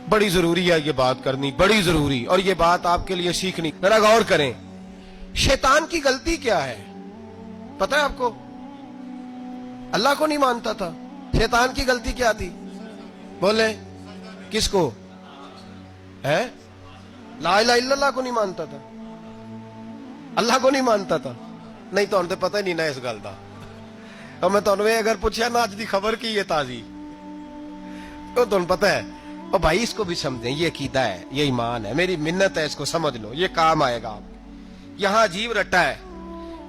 बड़ी जरूरी है ये बात करनी, बड़ी जरूरी, और ये बात आपके लिए सीखनी। जरा गौर करें, शैतान की गलती क्या है पता है आपको? अल्लाह को नहीं मानता था। शैतान की गलती क्या थी? बोले किसको? है ला इलाहा इल्लल्लाह को नहीं मानता था, अल्लाह को नहीं मानता था। नहीं तो उन्हें पता ही नहीं ना इस गल का। और मैं तुम्हें अगर पूछा ना अज की खबर की है ताजी, तो तुम्हें पता है, और भाई इसको भी समझें, ये अकीदा है, ये ईमान है, मेरी मिन्नत है, इसको समझ लो, ये काम आएगा आप। यहाँ अजीब रट्टा है,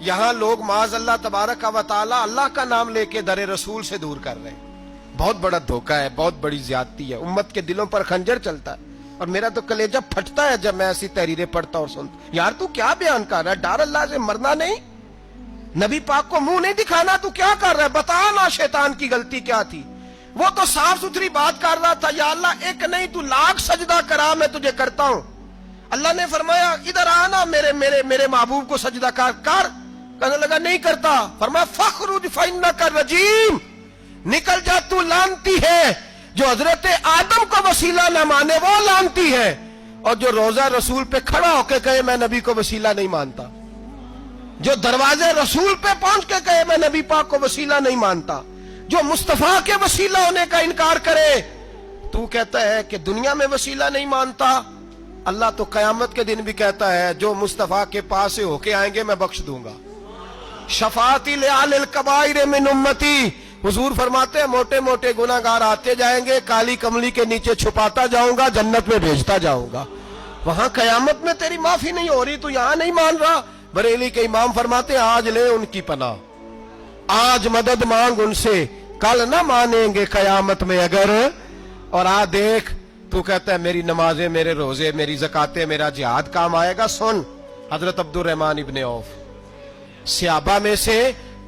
यहाँ लोग माज अल्लाह तबारक व तआला अल्लाह का नाम लेके दरे रसूल से दूर कर रहे हैं। बहुत बड़ा धोखा है, बहुत बड़ी ज्यादती है, उम्मत के दिलों पर खंजर चलता है। और मेरा तो कलेजा फटता है जब मैं ऐसी तहरीरें पढ़ता और सुनता। यार तू क्या बयान कर रहा है? डर अल्लाह से मरना नहीं, नबी पाक को मुंह नहीं दिखाना, तू क्या कर रहा है? बता ना शैतान की गलती क्या थी। वो तो साफ सुथरी बात कर रहा था, या अल्लाह एक नहीं तू लाख सजदा करा, मैं तुझे करता हूं। अल्लाह ने फरमाया इधर आना, मेरे मेरे मेरे महबूब को सजदा कर। कहने लगा नहीं करता। फरमाया फखरुज फइन्नका रजीम, निकल जा तू लानती है। जो हजरत आदम को वसीला न माने वो लानती है, और जो रोजा रसूल पे खड़ा होकर कहे मैं नबी को वसीला नहीं मानता, जो दरवाजे रसूल पे पहुंच के कहे मैं नबी पाक को वसीला नहीं मानता, जो मुस्तफा के वसीला होने का इनकार करे, तू कहता है कि दुनिया में वसीला नहीं मानता। अल्लाह तो कयामत के दिन भी कहता है जो मुस्तफा के पास से होके आएंगे मैं बख्श दूंगा। शफाती लिल कबाइर मिन उम्मती, हुजूर फरमाते हैं मोटे मोटे गुनाहगार आते जाएंगे, काली कमली के नीचे छुपाता जाऊंगा, जन्नत में भेजता जाऊंगा। वहां कयामत में तेरी माफी नहीं हो रही, तू यहां नहीं मान रहा। बरेली के इमाम फरमाते हैं आज ले उनकी पनाह, आज मदद मांग उनसे, कल ना मानेंगे कयामत में अगर। और आ देख, तू कहता है मेरी नमाजें, मेरे रोजे, मेरी ज़कातें, मेरा जिहाद काम आएगा। सुन, हजरत अब्दुर रहमान इब्ने औफ, सहाबा में से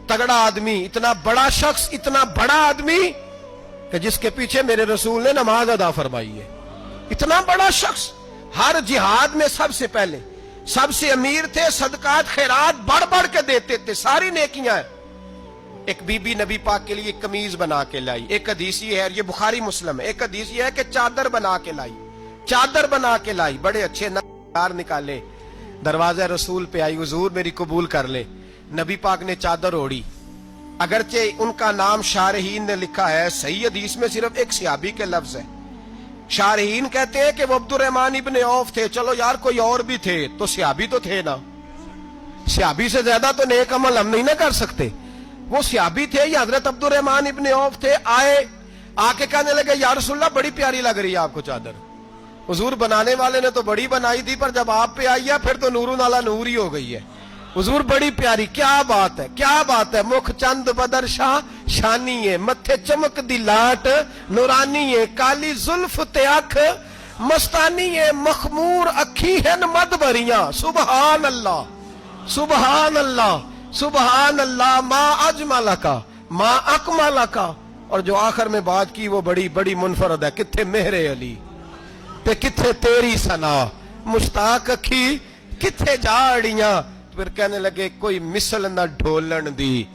तगड़ा आदमी, इतना बड़ा शख्स, इतना बड़ा आदमी कि जिसके पीछे मेरे रसूल ने नमाज अदा फरमाई है। इतना बड़ा शख्स, हर जिहाद में सबसे पहले, सबसे अमीर थे, सदकात खैरात बढ़ बढ़ के देते थे, सारी नेकियां। एक बीबी नबी पाक के लिए कमीज बना के लाई। एक हदीस ये है, ये बुखारी मुस्लिम है, एक हदीस ये है कि चादर बना के लाई, चादर बना के लाई, बड़े अच्छे नकार निकाले, दरवाजा रसूल पे आई, हुजूर मेरी कबूल कर ले। नबी पाक ने चादर ओढ़ी, अगरचे उनका नाम शारहीन ने लिखा है, सही हदीस में सिर्फ एक सहाबी के लफ्ज है। शारहीन कहते हैं कि वो अब्दुर रहमान इब्ने औफ थे। चलो यार कोई और भी थे तो सहाबी तो थे ना, सहाबी से ज्यादा तो नेक अमल हम नहीं ना कर सकते। वो सहाबी थे, या हजरत अब्दुर रहमान इब्ने औफ थे। आए, आके कहने लगे या रसूलल्लाह बड़ी प्यारी लग रही है आपको चादर। हुजूर बनाने वाले ने तो बड़ी बनाई थी, पर जब आप पे आई है फिर तो नूरुन अला नूर ही हो गई है। हुजूर बड़ी प्यारी, क्या बात है, क्या बात है। मुख चंद बदर शाह शानी है, मथे चमक दी लाट नूरानी है, काली जुल्फ ते अख मस्तानी है, मखमूर अखी है मद भरियां। सुबहान अल्लाह, सुबहान अल्लाह, सुबहान अल्लाह, माँ अजमला का, माँ अकमला का। और जो आखिर में बात की वो बड़ी बड़ी मुनफरद है, किथे मेहरे अली ते किथे तेरी सना, मुश्ताक अखी किथे जाड़ियां। फिर कहने लगे कोई मिसल न ढोलन दी,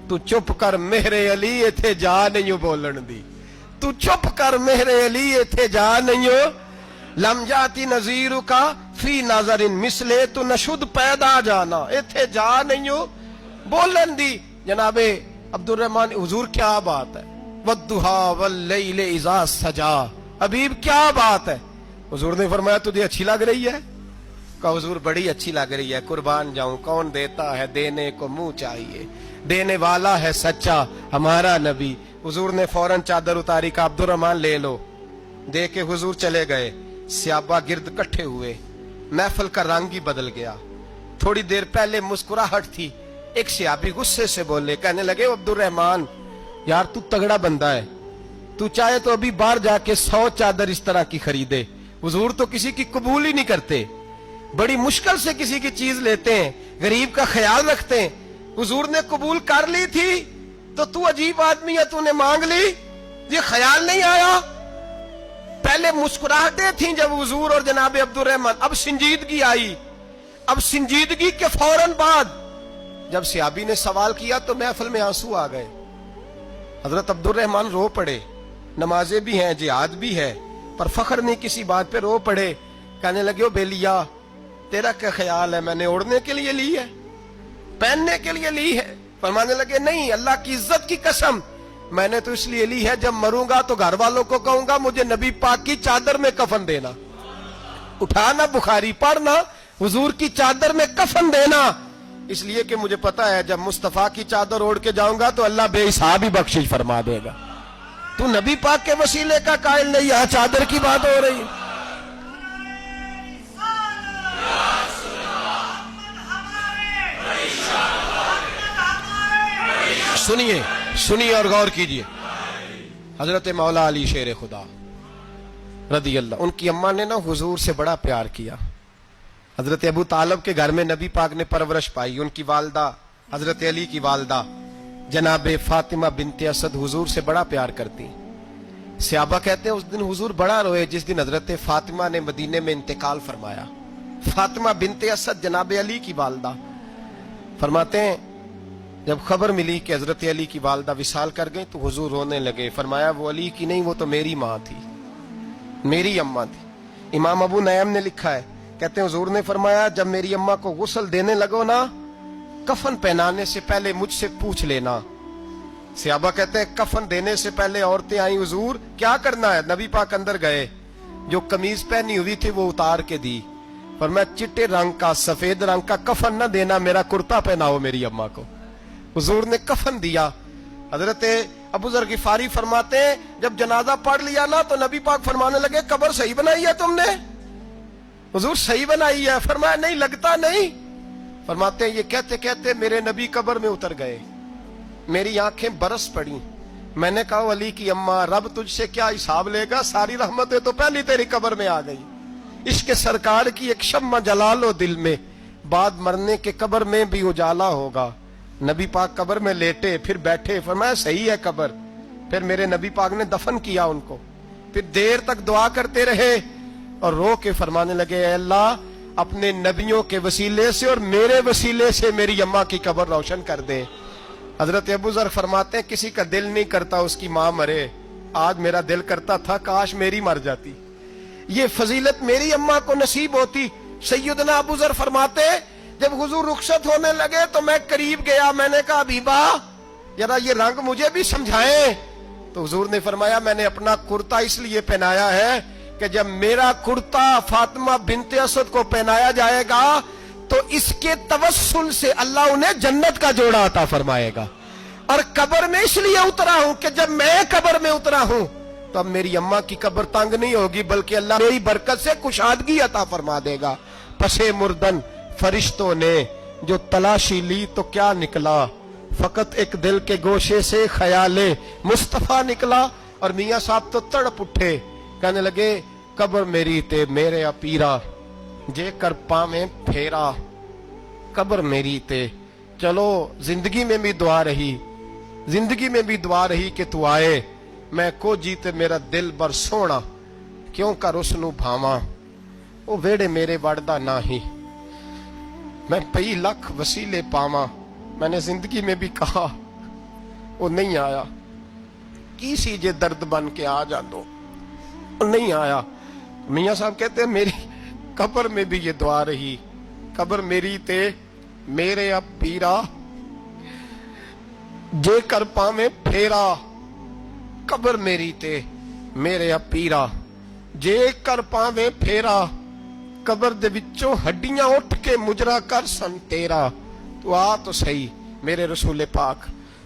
तू चुप कर मेहरे अली इथे जा नहीं बोलन दी, तू चुप कर मेहरे अली इथे जा नहीं हो। लम जाती नजीर का फी नाजरिन मिसले, तू नशुद पैदा जाना, इथे जा नहीं हो बोलन दी। जनाबे अब्दुर रहमान, हुजूर क्या बात है, वद्दुहा वल्लैल इज़ा सजा, हबीब क्या बात है। हुजूर ने फरमाया तुझे अच्छी लग रही है? कहा हुजूर बड़ी अच्छी लग रही है, कुर्बान जाऊं, कौन देता है देने को मुंह चाहिए, देने वाला है सच्चा हमारा नबी। हुजूर ने फौरन चादर उतारी, का अब्दुर रहमान ले लो। दे के हुजूर चले गए, सहाबा गिर्द इकट्ठे हुए, महफिल का रंग ही बदल गया। थोड़ी देर पहले मुस्कुराहट थी, एक सहाबी गुस्से से बोले, कहने लगे अब्दुर रहमान यार तू तगड़ा बंदा है, तू चाहे तो अभी बाहर जाके 100 चादर इस तरह की खरीदे। हुजूर तो किसी की कबूल ही नहीं करते, बड़ी मुश्किल से किसी की चीज लेते हैं, गरीब का ख्याल रखते हैं। हुजूर ने कबूल कर ली थी तो तू अजीब आदमी है, तूने मांग ली, ये ख्याल नहीं आया। पहले मुस्कुराहटें थी जब हुजूर और जनाब अब्दुर रहमान, अब संजीदगी आई। अब संजीदगी के फौरन बाद जब सहाबी ने सवाल किया तो महफिल में आंसू आ गए। हजरत अब्दुर रहमान रो पड़े, नमाजें भी हैं, जिहाद भी है, पर फख्र नहीं किसी बात पे, रो पड़े, कहने लगे ओ बेलिया तेरा क्या ख्याल है, मैंने ओढ़ने के लिए ली है, पहनने के लिए ली है? फरमाने लगे नहीं, अल्लाह की इज्जत की कसम, मैंने तो इसलिए ली है जब मरूंगा तो घर वालों को कहूंगा मुझे नबी पाक की चादर में कफन देना। उठाना बुखारी, पढ़ना, हुजूर की चादर में कफन देना, इसलिए कि मुझे पता है जब मुस्तफा की चादर ओढ़ के जाऊंगा तो अल्लाह बेहिसाब ही बख्शिश फरमा देगा। तू नबी पाक के वसीले का कायल नहीं, यहां चादर की बात हो रही। सुनिए सुनिए और गौर कीजिए। हजरत मौला अली शेर खुदा रदी अल्लाह, उनकी अम्मा ने ना हुजूर से बड़ा प्यार किया। हजरत अबू तालब के घर में नबी पाक ने परवरिश पाई। उनकी वालदा हजरत अली की वालदा जनाबे फातिमा बिनते असद हुजूर से बड़ा प्यार करती। सहाबा कहते हैं उस दिन हुजूर बड़ा रोए जिस दिन हजरत फातिमा ने मदीने में इंतकाल फरमाया। फातिमा बिनते असद जनाबे अली की वालदा, फरमाते हैं जब खबर मिली कि हजरत अली की वालदा विसाल कर गई तो हुजूर रोने लगे। फरमाया वो अली की नहीं, वो तो मेरी माँ थी, मेरी अम्मा थी। इमाम अबू नयम ने लिखा है, कहते हैं हुजूर ने फरमाया जब मेरी अम्मा को गुस्ल देने लगो ना, कफन पहनाने से पहले मुझसे पूछ लेना। सहाबा कहते हैं कफन देने से पहले औरतें आई, हुजूर क्या करना है? नबी पाक अंदर गए, जो कमीज पहनी हुई थी वो उतार के दी। फरमाया चिट्टे रंग का सफेद रंग का कफन न देना, मेरा कुर्ता पहनाओ मेरी अम्मा को। हुजूर ने कफन दिया। हजरत अबू जर गिफारी फरमाते हैं जब जनाजा पढ़ लिया ना तो नबी पाक फरमाने लगे कब्र सही बनाई है तुमने? हुजूर सही बनाई है। फरमाया नहीं, लगता नहीं। फरमाते हैं ये कहते कहते मेरे नबी कब्र में उतर गए, मेरी आंखें बरस पड़ी। मैंने कहा अली की अम्मा रब तुझसे क्या हिसाब लेगा, सारी रहमतें तो पहली तेरी कब्र में आ गई। इश्क सरकार की एक शम्मा जला लो दिल में, बाद मरने के कब्र में भी उजाला होगा। नबी पाक कब्र में लेटे फिर बैठे, फरमाया सही है कब्र। फिर मेरे नबी पाक ने दफन किया उनको। फिर देर तक दुआ करते रहे और रो के फरमाने लगे अल्लाह अपने नबियों के वसीले से और मेरे वसीले से मेरी अम्मा की कब्र रोशन कर दे। हजरत अबू जर फरमाते हैं किसी का दिल नहीं करता उसकी माँ मरे, आज मेरा दिल करता था काश मेरी मर जाती, ये फजीलत मेरी अम्मा को नसीब होती। सैयदना अबू जर फरमाते जब हुजूर रुखसत होने लगे तो मैं करीब गया, मैंने कहा हबीबा जरा ये रंग मुझे भी समझाएं। तो हुजूर ने फरमाया मैंने अपना कुर्ता इसलिए पहनाया है कि जब मेरा कुर्ता फातिमा बिनते असद को पहनाया जाएगा तो इसके तवस्सुल से अल्लाह उन्हें जन्नत का जोड़ा अता फरमाएगा। और कब्र में इसलिए उतरा हूं कि जब मैं कब्र में उतरा हूं तो अब मेरी अम्मा की कब्र तंग नहीं होगी, बल्कि अल्लाह मेरी बरकत से कुशादगी अता फरमा देगा। पसे मुर्दन फरिश्तों ने जो तलाशी ली तो क्या निकला, फकत एक दिल के गोशे से ख्याले मुस्तफा निकला। और मियां साहब तो तड़प उठे, कहने लगे कब्र मेरी ते मेरे अपीरा, जे कर पावे फेरा कब्र मेरी ते। चलो जिंदगी में भी दुआ रही, जिंदगी में भी दुआ रही कि तू आए, मैं को जीते मेरा दिल बर सोना, क्यों कर उसनू भावा, वो वेड़े मेरे वड़दा ना ही, मैं कई लख वसीले पावा। मैंने जिंदगी में भी कहा वो नहीं आया, की सी जे दर्द बन के आ जा दो, वो नहीं आया। मियां साहब कहते हैं मेरी कब्र में भी ये दुआ रही, कब्र मेरी ते मेरे अब पीरा, जे कर पावे फेरा कब्र मेरी ते मेरे अब पीरा, जे कर पावे फेरा कब्र दे विचों हड्डियां उठ के मुजरा कर सन तेरा। तो आ तो सही मेरे रसूल पाक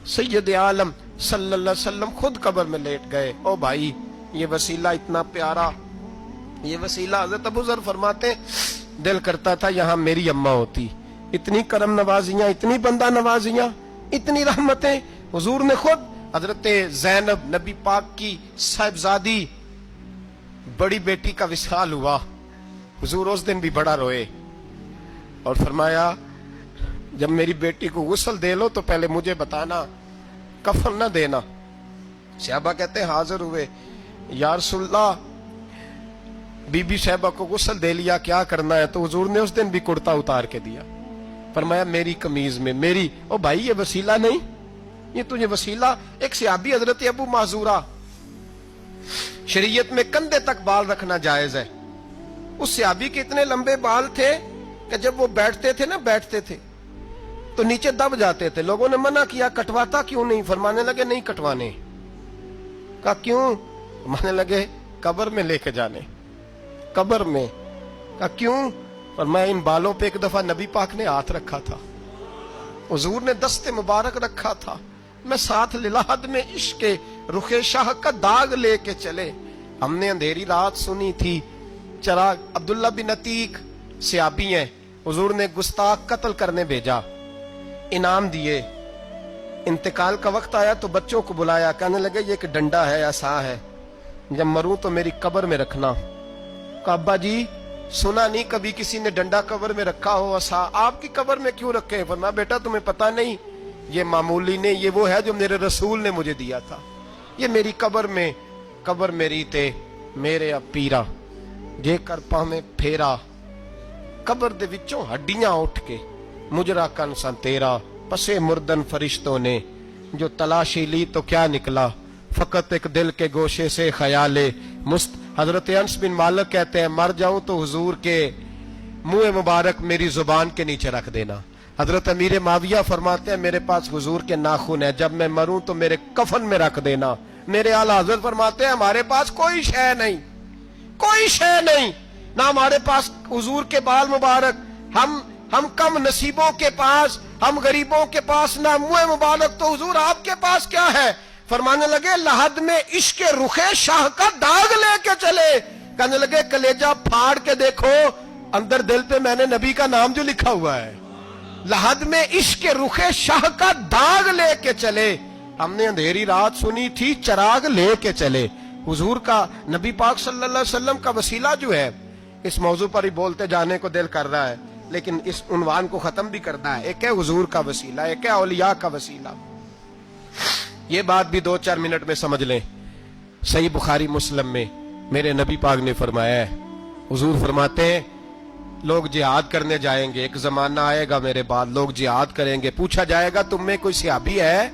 सैयद आलम सल्लल्लाहु अलैहि वसल्लम खुद कब्र में लेट गए। ओ भाई ये वसीला इतना प्यारा, ये वसीला। हज़रत अबू ज़र फरमाते दिल करता था यहाँ मेरी अम्मा होती, इतनी करम नवाजियां, इतनी बंदा नवाजियां, इतनी रहमतें। हुजूर ने खुद हजरत ज़ैनब नबी पाक की साहिबजादी बड़ी बेटी का विसाल हुआ, हुजूर उस दिन भी बड़ा रोए और फरमाया जब मेरी बेटी को गुस्ल दे लो तो पहले मुझे बताना, कफन न देना। सहाबा कहते हाजिर हुए, या रसूलल्लाह बीबी साहबा को गुस्ल दे लिया, क्या करना है? तो हुजूर ने उस दिन भी कुर्ता उतार के दिया, फरमाया मेरी कमीज में मेरी। ओ भाई ये वसीला नहीं, ये तुझे वसीला। एक सहाबी हजरत अबू माजूरा शरीयत में कंधे तक बाल रखना जायज है। उस सहाबी के इतने लंबे बाल थे कि जब वो बैठते थे तो नीचे दब जाते थे। लोगों ने मना किया, कटवाता क्यों नहीं? फरमाने लगे नहीं कटवाने। कहा क्यों? फरमाने लगे कब्र में लेके जाने, कब्र में। कहा क्यों? और मैं इन बालों पे एक दफा नबी पाक ने हाथ रखा था, हुजूर ने दस्ते मुबारक रखा था, मैं साथ लिलाहद में इश्क के रुखे शाह का दाग लेके चले। हमने अंधेरी रात सुनी थी चराग। अब्दुल्ला बिन अतीक सहाबी हैं, हुजूर ने गुस्ताख कत्ल करने भेजा, इनाम दिए। इंतकाल का वक्त आया तो बच्चों को बुलाया, कहने लगे ये एक डंडा है, असा है, जब मरूं तो मेरी कब्र में रखना। कहा अब्बा जी सुना नहीं कभी किसी ने डंडा कब्र में रखा हो, असा आपकी कब्र में क्यों रखे? फरमाया बेटा तुम्हें पता नहीं, ये मामूली ने, ये वो है जो मेरे रसूल ने मुझे दिया था। ये मेरी कब्र में, कब्र मेरी ते मेरे अब पीरा जे कर पावे फेरा, कब्र दे विचों हड्डियां उठ के मुजरा कन सा तेरा, पसे मुर्दन फरिश्तों ने जो तलाशी ली तो क्या निकला, फकत एक दिल के गोशे से ख्याले मुस्त। हजरत अंस बिन मालिक कहते हैं मर जाऊं तो हुजूर के मुंह मुबारक मेरी जुबान के नीचे रख देना। हजरत अमीर माविया फरमाते हैं मेरे पास हुजूर के नाखून है, जब मैं मरूं तो मेरे कफन में रख देना। मेरे आला हजरत फरमाते हैं हमारे पास कोई शय नहीं, कोई शय नहीं, ना हमारे पास हुजूर के बाल मुबारक, हम कम नसीबों के पास, हम गरीबों के पास ना मुंह मुबारक, तो हुजूर आपके पास क्या है? फरमाने लगे लहद में इश्क रुखे शाह का दाग लेके चले। कहने लगे कलेजा फाड़ के देखो अंदर दिल पे मैंने नबी का नाम जो लिखा हुआ है। लहद में इश्क रुखे शाह का दाग लेके चले। हमने अंधेरी रात सुनी थी चराग लेके चले। हुजूर का, नबी पाक सल्लल्लाहु अलैहि वसल्लम का वसीला जो है, इस मौजू पर ही बोलते जाने को दिल कर रहा है, लेकिन इस उन्वान को खत्म भी करना है। एक है हुजूर का वसीला, एक है औलिया का वसीला। ये बात भी 2-4 मिनट में समझ लें। सही बुखारी मुस्लिम में मेरे नबी पाक ने फरमाया है, हुजूर फरमाते हैं लोग जिहाद करने जाएंगे, एक जमाना आएगा मेरे बाद लोग जिहाद करेंगे, पूछा जाएगा तुम में कोई सहाबी है?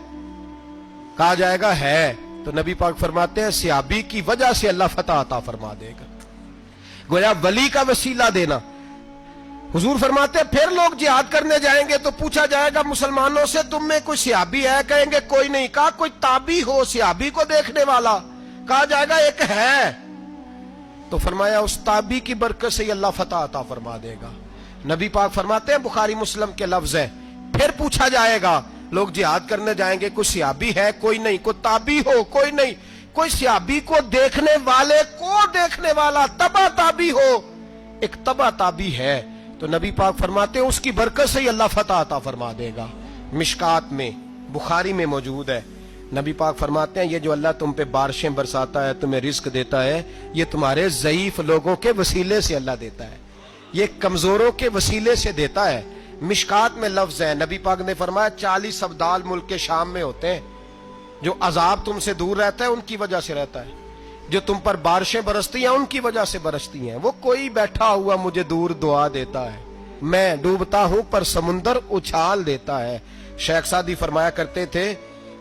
कहा जाएगा है, तो नबी पाक फरमाते हैं सहाबी की वजह से अल्लाह फतह अता फरमा देगा। गोया वली का वसीला देना। हुजूर फरमाते हैं फिर लोग जिहाद करने जाएंगे तो पूछा जाएगा मुसलमानों से तुम में कोई सहाबी है? कहेंगे कोई नहीं। कहा कोई ताबी हो सहाबी को देखने वाला? कहा जाएगा एक है। तो फरमाया उस ताबी की बरकत से अल्लाह फतह अता फरमा देगा। नबी पाक फरमाते हैं बुखारी मुस्लिम के लफ्ज है, फिर पूछा जाएगा लोग जिहाद करने जाएंगे कोई सहाबी है? कोई नहीं। कोई ताबी हो? कोई नहीं। कोई सहाबी को देखने वाले को देखने वाला तबा ताबी हो? एक तबा ताबी है। तो नबी पाक फरमाते हैं उसकी बरकत से ही अल्लाह फतह अता फरमा देगा। मिशकात में, बुखारी में मौजूद है। नबी पाक फरमाते हैं ये जो अल्लाह तुम पे बारिशें बरसाता है, तुम्हें रिस्क देता है, ये तुम्हारे ज़ईफ लोगों के वसीले से अल्लाह देता है, ये कमजोरों के वसीले से देता है। मिशकात में लफ्ज है, नबी पाक ने फरमाया 40 अब्दाल मुल्क के शाम में होते हैं, जो अजाब तुमसे दूर रहता है उनकी वजह से रहता है, जो तुम पर बारिशें बरसती हैं उनकी वजह से बरसती हैं। वो कोई बैठा हुआ मुझे दूर दुआ देता है, मैं डूबता हूं पर समुंदर उछाल देता है। शेख सादी फरमाया करते थे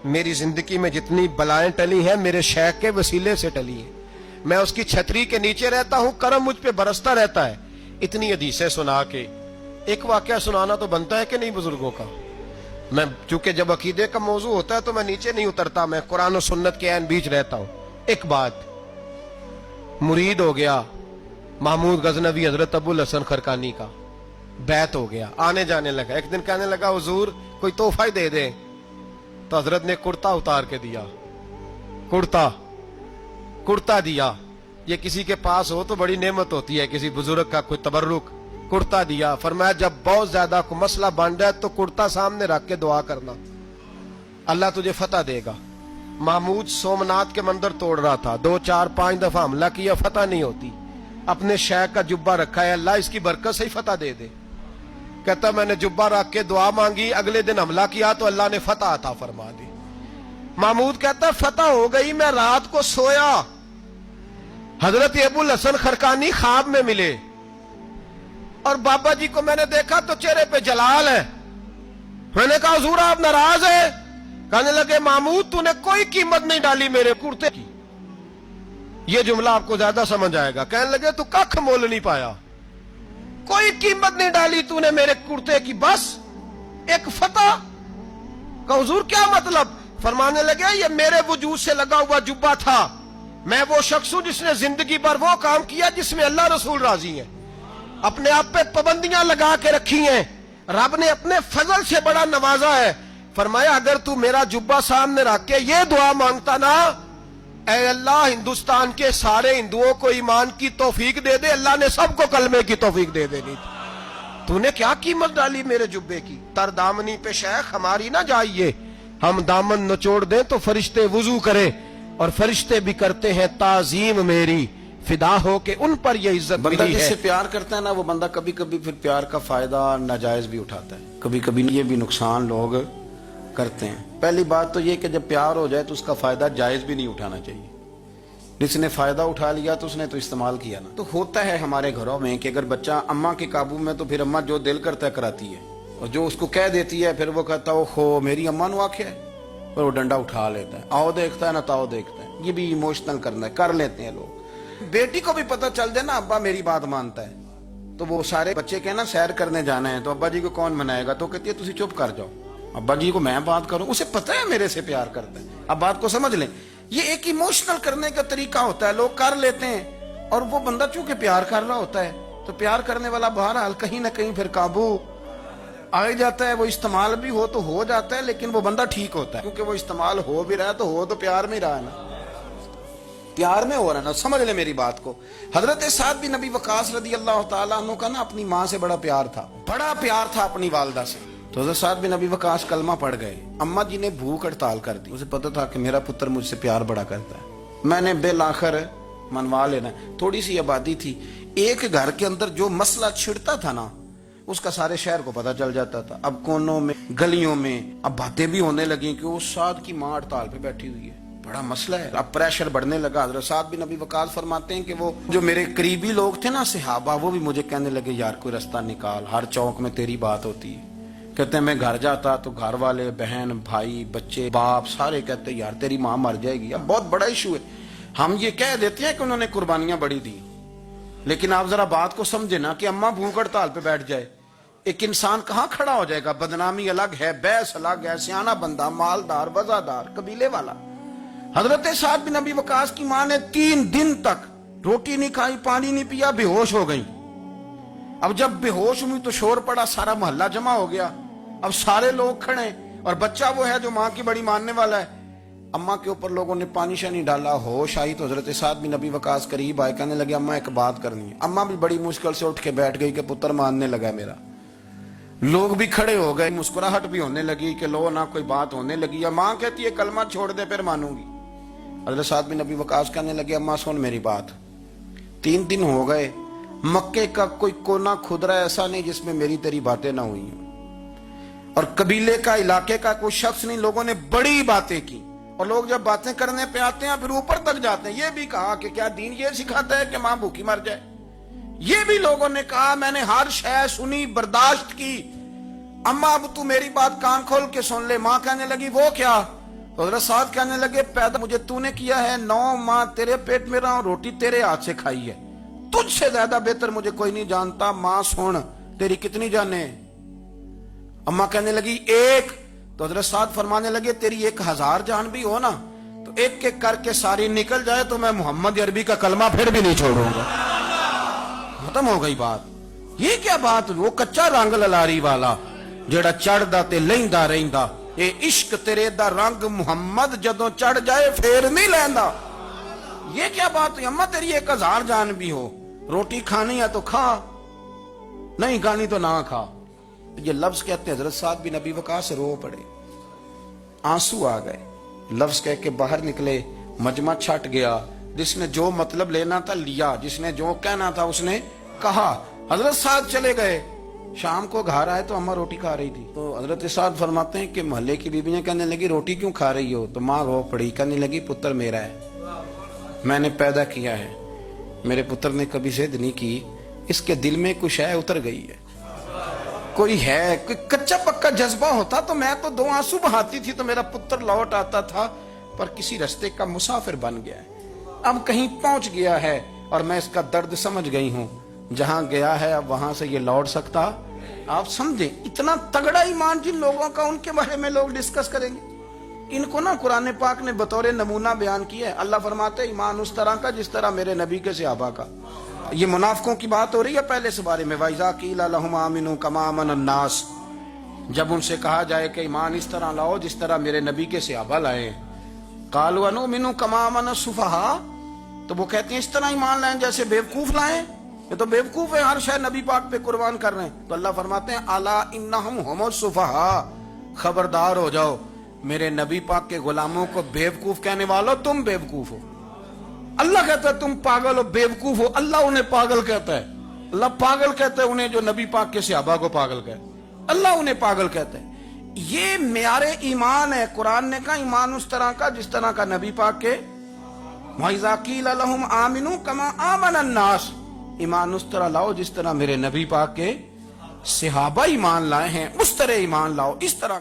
मेरी जिंदगी में जितनी बलाएं टली हैं मेरे शेख के वसीले से टली है। मैं उसकी छतरी के नीचे रहता हूं, करम मुझ पे बरसता रहता है। इतनी हदीसें सुना के एक वाकया सुनाना तो बनता है कि नहीं बुजुर्गों का। मैं चूंकि जब अकीदे का मौजू होता है तो मैं नीचे नहीं उतरता, मैं कुरान और सुन्नत के ऐन बीच रहता हूं। एक बात, मुरीद हो गया महमूद गजनवी हजरत अबुल हसन खरकानी का, बैत हो गया, आने जाने लगा। एक दिन कहने लगा हुजूर कोई तोहफा ही दे दे, तो हजरत ने कुर्ता उतार के दिया, कुर्ता दिया। ये किसी के पास हो तो बड़ी नेमत होती है, किसी बुजुर्ग का कोई तबर्रुक, कुर्ता दिया। फरमाया जब बहुत ज्यादा को मसला बन जाए तो कुर्ता सामने रख के दुआ करना, अल्लाह तुझे फतह देगा। महमूद सोमनाथ के मंदिर तोड़ रहा था, 2, 4, 5 दफा हमला किया, फतह नहीं होती। अपने शेख का जुब्बा रखा है, अल्लाह इसकी बरकत से ही फतह दे दे। कहता मैंने जुब्बा रख के दुआ मांगी, अगले दिन हमला किया तो अल्लाह ने फतह अता फरमा दी। महमूद कहता फतह हो गई, मैं रात को सोया, हजरत अबुल हसन खरकानी ख्वाब में मिले और बाबा जी को मैंने देखा तो चेहरे पे जलाल है। मैंने कहा हुजूर आप नाराज है? कहने लगे महमूद तूने कोई कीमत नहीं डाली मेरे कुर्ते की, یہ جملہ آپ کو زیادہ سمجھ آئے گا. کہنے لگے تو کخ مول نہیں پایا, کوئی قیمت نہیں ڈالی تو نے میرے کرتے کی, بس ایک فتح. کہ حضور کیا مطلب؟ فرمانے لگے یہ میرے وجود سے لگا ہوا جبہ تھا, میں وہ شخص ہوں جس نے زندگی بھر وہ کام کیا جس میں اللہ رسول راضی ہیں, اپنے آپ پہ پابندیاں لگا کے رکھی ہیں, رب نے اپنے فضل سے بڑا نوازا ہے. فرمایا اگر تو میرا جبہ سامنے رکھ کے یہ دعا مانگتا نا, اے اللہ ہندوستان کے سارے ہندوؤں کو ایمان کی توفیق دے دے, اللہ نے سب کو کلمے کی توفیق دے دینی تھی. تو نے کیا قیمت ڈالی میرے جبے کی؟ تر دامنی پہ شیخ ہماری نہ جائیے, ہم دامن نچوڑ دیں تو فرشتے وضو کریں, اور فرشتے بھی کرتے ہیں تعظیم میری, فدا ہو کہ ان پر یہ عزت ملی ہے. بندہ جس سے پیار کرتا ہے نا, وہ بندہ کبھی کبھی پھر پیار کا فائدہ ناجائز بھی اٹھاتا ہے, کبھی کبھی یہ بھی نقصان لوگ کرتے ہیں. پہلی بات تو یہ کہ جب پیار ہو جائے تو اس کا فائدہ جائز بھی نہیں اٹھانا چاہیے. جس نے فائدہ اٹھا لیا تو اس نے تو استعمال کیا نا. تو ہوتا ہے ہمارے گھروں میں کہ اگر بچہ اماں کے قابو میں تو پھر اماں جو دل کرتا ہے کراتی ہے, اور جو اس کو کہہ دیتی ہے پھر وہ کہتا ہے خو میری اماں نو آکھیا ہے, اور وہ ڈنڈا اٹھا لیتا ہے, آؤ دیکھتا ہے نہ تاؤ دیکھتا ہے. یہ بھی ایموشنل کرنا ہے, کر لیتے ہیں لوگ. بیٹی کو بھی پتہ چل جائے نا ابا میری بات مانتا ہے, تو وہ سارے بچے کہنا نا سیر کرنے جانا ہے تو ابا جی کو کون منائے گا, تو کہتی ہے تسی چپ کر جاؤ, ابا جی کو میں بات کروں, اسے پتہ ہے میرے سے پیار کرتا ہے. اب بات کو سمجھ لیں, یہ ایک ایموشنل کرنے کا طریقہ ہوتا ہے, لوگ کر لیتے ہیں, اور وہ بندہ چونکہ پیار کر رہا ہوتا ہے تو پیار کرنے والا بہرحال کہیں نہ کہیں پھر قابو آ جاتا ہے. وہ استعمال بھی ہو تو ہو جاتا ہے, لیکن وہ بندہ ٹھیک ہوتا ہے, کیونکہ وہ استعمال ہو بھی رہا ہے تو ہو تو پیار میں ہی رہا ہے نا, پیار میں ہو رہا ہے نا. سمجھ لیں میری بات کو. حضرت سعد بن نبی وقاص رضی اللہ تعالیٰ عنہ کا نا اپنی ماں سے بڑا پیار تھا, بڑا پیار تھا اپنی والدہ سے. تو حضرت سعد بن نبی وقاص کلمہ پڑھ گئے, اماں جی نے بھوک ہڑتال کر دی. اسے پتہ تھا کہ میرا پتر مجھ سے پیار بڑا کرتا ہے, میں نے بالآخر منوا لینا. تھوڑی سی آبادی تھی, ایک گھر کے اندر جو مسئلہ چھڑتا تھا نا اس کا سارے شہر کو پتہ چل جاتا تھا. اب کونوں میں گلیوں میں اب باتیں بھی ہونے لگیں کہ اس سعد کی ماں ہڑتال پہ بیٹھی ہوئی ہے, بڑا مسئلہ ہے. اب پریشر بڑھنے لگا. حضرت سعد بن نبی وقاص فرماتے ہیں کہ وہ جو میرے قریبی لوگ تھے نا صحابہ, وہ بھی مجھے کہنے لگے یار کوئی رستہ نکال, ہر چوک میں تیری بات ہوتی ہے. کہتے ہیں میں گھر جاتا تو گھر والے بہن بھائی بچے باپ سارے کہتے ہیں یار تیری ماں مر جائے گی. اب بہت بڑا ایشو ہے. ہم یہ کہہ دیتے ہیں کہ انہوں نے قربانیاں بڑی دی, لیکن آپ ذرا بات کو سمجھے نا کہ اماں بھوک ہڑتال پہ بیٹھ جائے, ایک انسان کہاں کھڑا ہو جائے گا؟ بدنامی الگ ہے, بحث الگ ہے, سیاںا بندہ مالدار وزادار قبیلے والا. حضرت سعد بن نبی وقاص کی ماں نے 3 دن تک روٹی نہیں کھائی, پانی نہیں پیا, بے ہوش ہو گئی. اب جب بے ہوش ہوئی تو شور پڑا, سارا محلہ جمع ہو گیا. اب سارے لوگ کھڑے, اور بچہ وہ ہے جو ماں کی بڑی ماننے والا ہے. اماں کے اوپر لوگوں نے پانی شانی ڈالا, ہوش آئی تو حضرت سعد بن نبی وقاص قریب آئے, کہنے لگے اماں ایک بات کرنی ہے. اماں بھی بڑی مشکل سے اٹھ کے بیٹھ گئی کہ پتر ماننے لگا میرا. لوگ بھی کھڑے ہو گئے, مسکراہٹ بھی ہونے لگی کہ لو نہ کوئی بات ہونے لگی. ماں کہتی ہے کلمہ چھوڑ دے پھر مانوں گی. حضرت سعد بن نبی وقاص کہنے لگے اماں سن میری بات, 3 دن ہو گئے, مکے کا کوئی کونا کھدرا ایسا نہیں جس میں میری تیری باتیں نہ ہوئی ہوں, اور قبیلے کا علاقے کا کوئی شخص نہیں. لوگوں نے بڑی باتیں کی, اور لوگ جب باتیں کرنے پہ آتے ہیں پھر اوپر تک جاتے ہیں. یہ بھی کہا کہ کیا دین یہ سکھاتا ہے کہ ماں بھوکی مر جائے؟ یہ بھی لوگوں نے کہا میں نے ہر شے سنی برداشت کی, اماں اب تو میری بات کان کھول کے سن لے. ماں کہنے لگی وہ کیا؟ تو حضرت سعد کہنے لگے پیدا مجھے تو نے کیا ہے, 9 ماہ تیرے پیٹ میں رہا ہوں, روٹی تیرے ہاتھ سے کھائی ہے, تجھ سے زیادہ بہتر مجھے کوئی نہیں جانتا. ماں سن تیری کتنی جانے؟ اماں کہنے لگی 1. تو حضرت سعد فرمانے لگے تیری 1000 جان بھی ہو نا تو ایک ایک کر کے ساری نکل جائے تو میں محمد عربی کا کلمہ پھر بھی نہیں چھوڑوں گا. ختم ہو گئی بات. یہ کیا بات؟ وہ کچا رنگ للاری والا جڑا چڑھدا تے لیندا رہندا, اے عشق تیرے دا رنگ محمد جدوں چڑھ جائے پھر نہیں لیندا. یہ کیا بات ہے؟ اماں تیری 1000 جان بھی ہو, روٹی کھانی ہے تو کھا, نہیں کھانی تو نہ کھا. یہ لفظ کہتے ہیں حضرت سعد بن نبی وقاص رو پڑے, آنسو آ گئے. لفظ کہہ کے باہر نکلے, مجمع چھٹ گیا. جس نے جو مطلب لینا تھا لیا, جس نے جو کہنا تھا اس نے کہا. حضرت سعد چلے گئے. شام کو گھر آئے تو اماں روٹی کھا رہی تھی. تو حضرت سعد فرماتے ہیں کہ محلے کی بیویاں کہنے لگی روٹی کیوں کھا رہی ہو؟ تو ماں رو پڑی, کہنے لگی پتر میرا ہے, میں نے پیدا کیا ہے, میرے پتر نے کبھی ضد نہیں کی, اس کے دل میں کچھ ہے اتر گئی ہے, کوئی ہے, کوئی کچا پکا جذبہ ہوتا تو میں تو 2 آنسو بہاتی تھی تو میرا پتر لوٹ آتا تھا, پر کسی رستے کا مسافر بن گیا ہے. اب کہیں پہنچ گیا ہے اور میں اس کا درد سمجھ گئی ہوں، جہاں گیا ہے اب وہاں سے یہ لوٹ سکتا۔ آپ سمجھیں اتنا تگڑا ایمان جن لوگوں کا، ان کے بارے میں لوگ ڈسکس کریں گے۔ ان کو نا قرآن پاک نے بطور نمونہ بیان کیا ہے۔ اللہ فرماتے ہیں ایمان اس طرح کا جس طرح میرے نبی کے صحابہ کا۔ یہ منافقوں کی بات ہو رہی ہے پہلے سے بارے میں، وَإِذَا قِيلَ لَهُمْ آمِنُوا كَمَا آمَنَ النَّاسُ، جب ان سے کہا جائے کہ ایمان اس طرح لاؤ جس طرح میرے نبی کے صحابہ لائے ہیں، قَالُوا أَنُؤْمِنُ كَمَا آمَنَ السُّفَهَاءُ، تو وہ کہتے ہیں اس طرح ایمان لائیں جیسے بیوقوف لائیں، یہ تو بیوقوف ہے، ہر شے نبی پاک پہ قربان کر رہے ہیں۔ تو اللہ فرماتے ہیں الا انہم هم السفہاء، خبردار ہو جاؤ میرے نبی پاک کے غلاموں کو بیوقوف کہنے والو تم بیوقوف ہو۔ اللہ کہتا ہے تم پاگل ہو، بیوقوف ہو، اللہ انہیں پاگل کہتا ہے۔ اللہ پاگل کہتا ہے انہیں جو نبی پاک کے صحابہ کو پاگل کہتا ہے، اللہ انہیں پاگل کہتا ہے۔ یہ معیار ایمان ہے۔ قرآن نے کہا ایمان اس طرح کا جس طرح کا نبی پاک کے، وَإِذَا قِيلَ لَهُمْ آمِنُوا كَمَا آمَنَ النَّاسُ، ایمان اس طرح لاؤ جس طرح میرے نبی پاک کے صحابہ ایمان لائے ہیں، اس طرح ایمان لاؤ، اس طرح۔